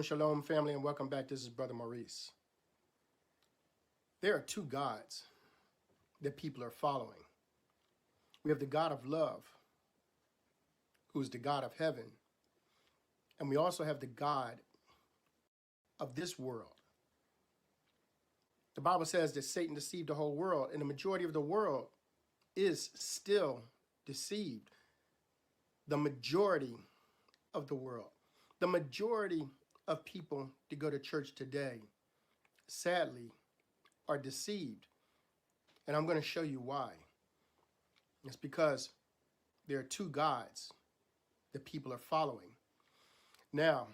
Shalom, family, and welcome back. This is Brother Maurice. There are two gods that people are following. We have the God of love, who's the God of heaven, and we also have the God of this world. The Bible says that Satan deceived the whole world, and the majority of the world is still deceived. The majority of the world. The majority of people that go to church today, sadly, are deceived. And I'm going to show you why. It's because there are two gods that people are following. Now,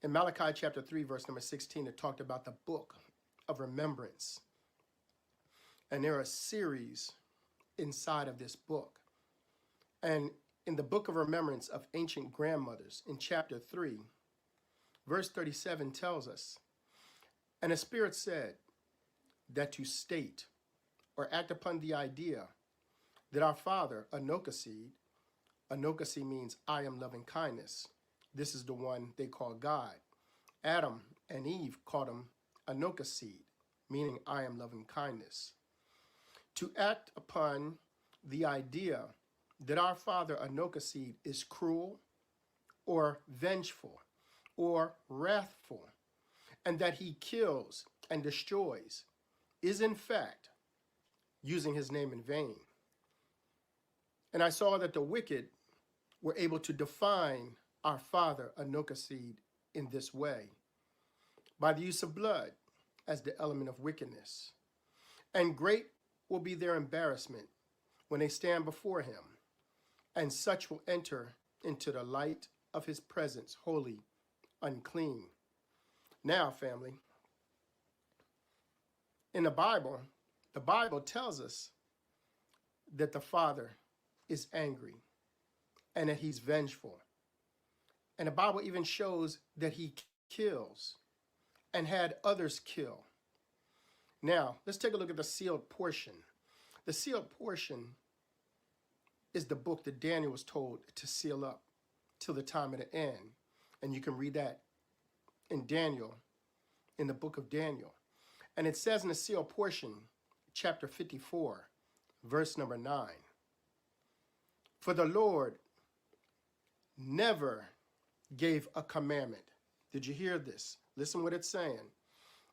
in Malachi chapter 3, verse number 16, it talked about the book of remembrance. And there are a series inside of this book. And in the book of remembrance of ancient grandmothers, in chapter 3, verse 37 tells us, "And the Spirit said that to state or act upon the idea that our father, Anochocede means I am loving kindness. This is the one they call God. Adam and Eve called him Anochocede, meaning I am loving kindness. To act upon the idea that our father, Anochocede, is cruel or vengeful or wrathful, and that he kills and destroys, is in fact using his name in vain. And I saw that the wicked were able to define our father, Anochocede, in this way, by the use of blood as the element of wickedness. And great will be their embarrassment when they stand before him, and such will enter into the light of his presence, holy, unclean." Now, family, in the Bible tells us that the Father is angry and that he's vengeful. And the Bible even shows that he kills and had others kill. Now, let's take a look at the sealed portion. The sealed portion is the book that Daniel was told to seal up till the time of the end. And you can read that in Daniel, in the book of Daniel. And it says in the sealed portion, chapter 54, verse number 9, "For the Lord never gave a commandment." Did you hear this? Listen what it's saying.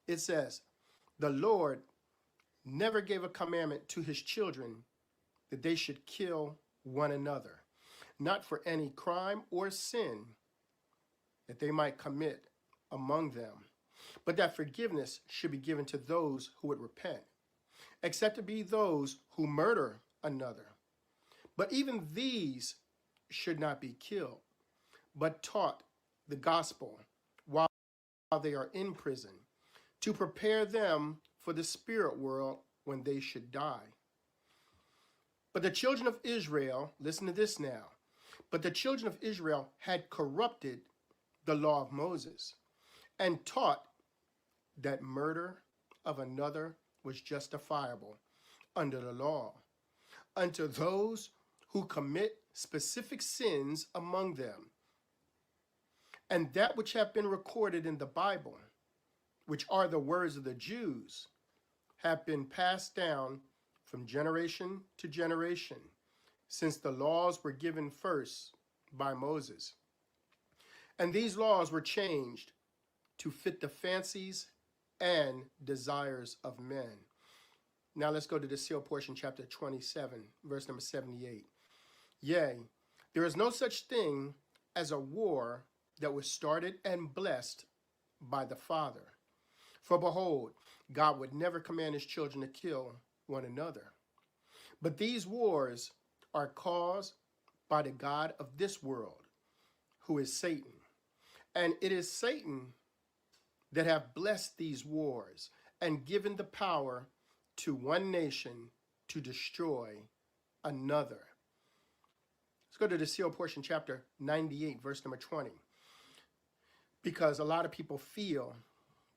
It says, the Lord never gave a commandment to his children that they should kill one another, not for any crime or sin that they might commit among them, but that forgiveness should be given to those who would repent, except it be those who murder another. But even these should not be killed, but taught the gospel while they are in prison, to prepare them for the spirit world when they should die. But the children of Israel, listen to this now, but the children of Israel had corrupted the law of Moses and taught that murder of another was justifiable under the law unto those who commit specific sins among them. And that which have been recorded in the Bible, which are the words of the Jews, have been passed down from generation to generation, since the laws were given first by Moses. And these laws were changed to fit the fancies and desires of men. Now let's go to the sealed portion, chapter 27, verse number 78. "Yea, there is no such thing as a war that was started and blessed by the Father. For behold, God would never command his children to kill one another. But these wars are caused by the God of this world, who is Satan. And it is Satan that have blessed these wars and given the power to one nation to destroy another." Let's go to the sealed portion, chapter 98, verse number 20. Because a lot of people feel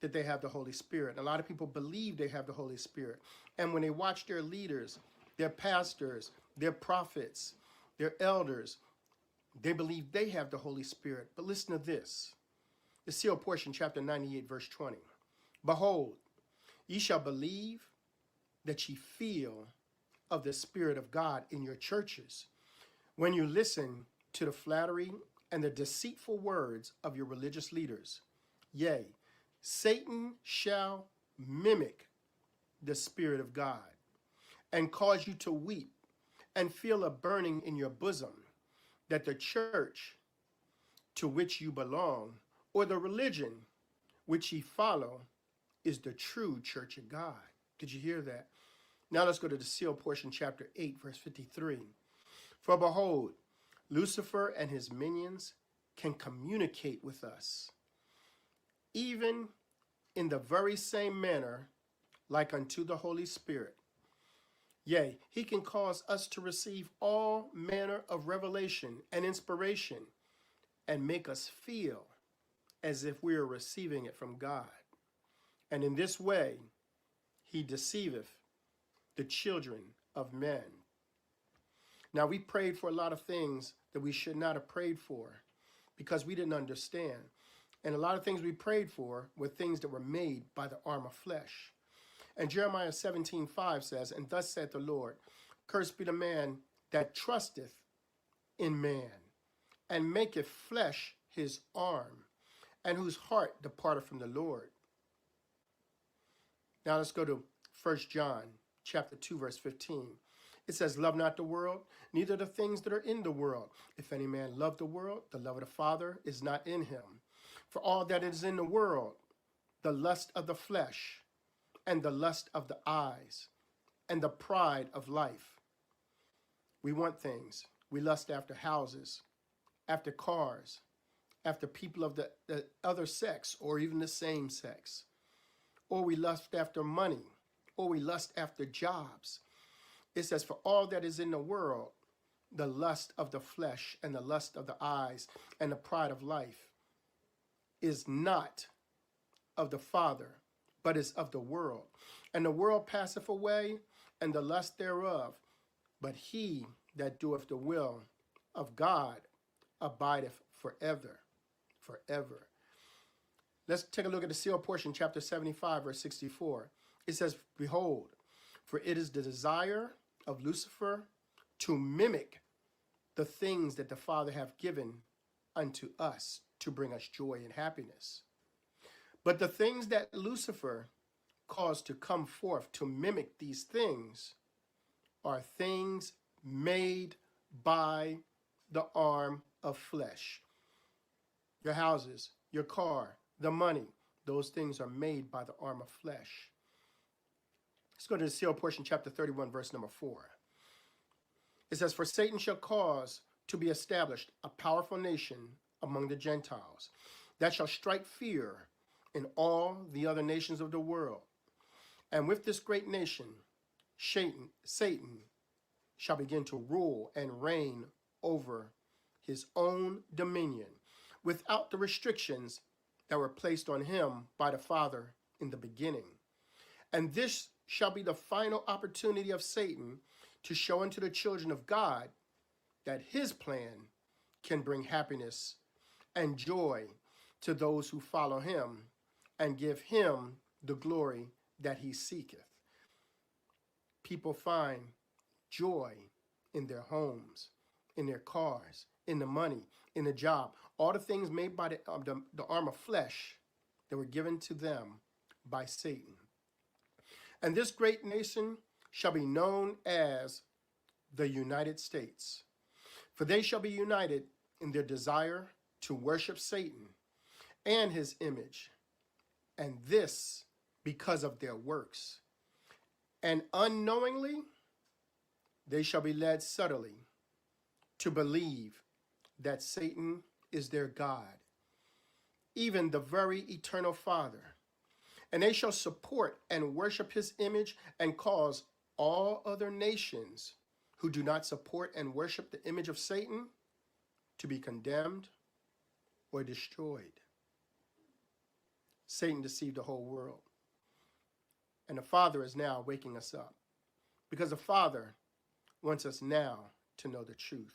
that they have the Holy Spirit. A lot of people believe they have the Holy Spirit. And when they watch their leaders, their pastors, their prophets, their elders, they believe they have the Holy Spirit. But listen to this. The sealed portion, chapter 98, verse 20. Behold, ye shall believe that ye feel of the Spirit of God in your churches when you listen to the flattery and the deceitful words of your religious leaders. Yea, Satan shall mimic the Spirit of God and cause you to weep and feel a burning in your bosom that the church to which you belong or the religion which ye follow is the true church of God. Did you hear that? Now let's go to the sealed portion, chapter 8, verse 53. For behold, Lucifer and his minions can communicate with us, even in the very same manner, like unto the Holy Spirit. Yea, he can cause us to receive all manner of revelation and inspiration and make us feel as if we are receiving it from God. And in this way, he deceiveth the children of men. Now, we prayed for a lot of things that we should not have prayed for because we didn't understand. And a lot of things we prayed for were things that were made by the arm of flesh. And Jeremiah 17:5 says, And thus saith the Lord, Cursed be the man that trusteth in man, and maketh flesh his arm, and whose heart departeth from the Lord. Now let's go to 1 John chapter 2, verse 15. It says, Love not the world, neither the things that are in the world. If any man love the world, the love of the Father is not in him. For all that is in the world, the lust of the flesh, and the lust of the eyes, and the pride of life. We want things. We lust after houses, after cars, after people of the other sex, or even the same sex. Or we lust after money, or we lust after jobs. It says, for all that is in the world, the lust of the flesh and the lust of the eyes and the pride of life is not of the Father, but is of the world. And the world passeth away, and the lust thereof. But he that doeth the will of God abideth forever, forever. Let's take a look at the sealed portion, chapter 75, verse 64. It says, Behold, for it is the desire of Lucifer to mimic the things that the Father hath given unto us to bring us joy and happiness. But the things that Lucifer caused to come forth to mimic these things are things made by the arm of flesh. Your houses, your car, the money, those things are made by the arm of flesh. Let's go to the sealed portion, chapter 31, verse number 4. It says, For Satan shall cause to be established a powerful nation among the Gentiles, that shall strike fear in all the other nations of the world. And with this great nation, Satan shall begin to rule and reign over his own dominion, without the restrictions that were placed on him by the Father in the beginning. And this shall be the final opportunity of Satan to show unto the children of God that his plan can bring happiness and joy to those who follow him and give him the glory that he seeketh. People find joy in their homes, in their cars, in the money, in the job, all the things made by the arm of flesh that were given to them by Satan. And this great nation shall be known as the United States, for they shall be united in their desire to worship Satan and his image, and this because of their works. And unknowingly, they shall be led subtly to believe that Satan is their God, even the very eternal Father. And they shall support and worship his image and cause all other nations who do not support and worship the image of Satan to be condemned or destroyed. Satan deceived the whole world. And the Father is now waking us up, because the Father wants us now to know the truth.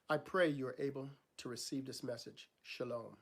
I pray you are able to receive this message. Shalom.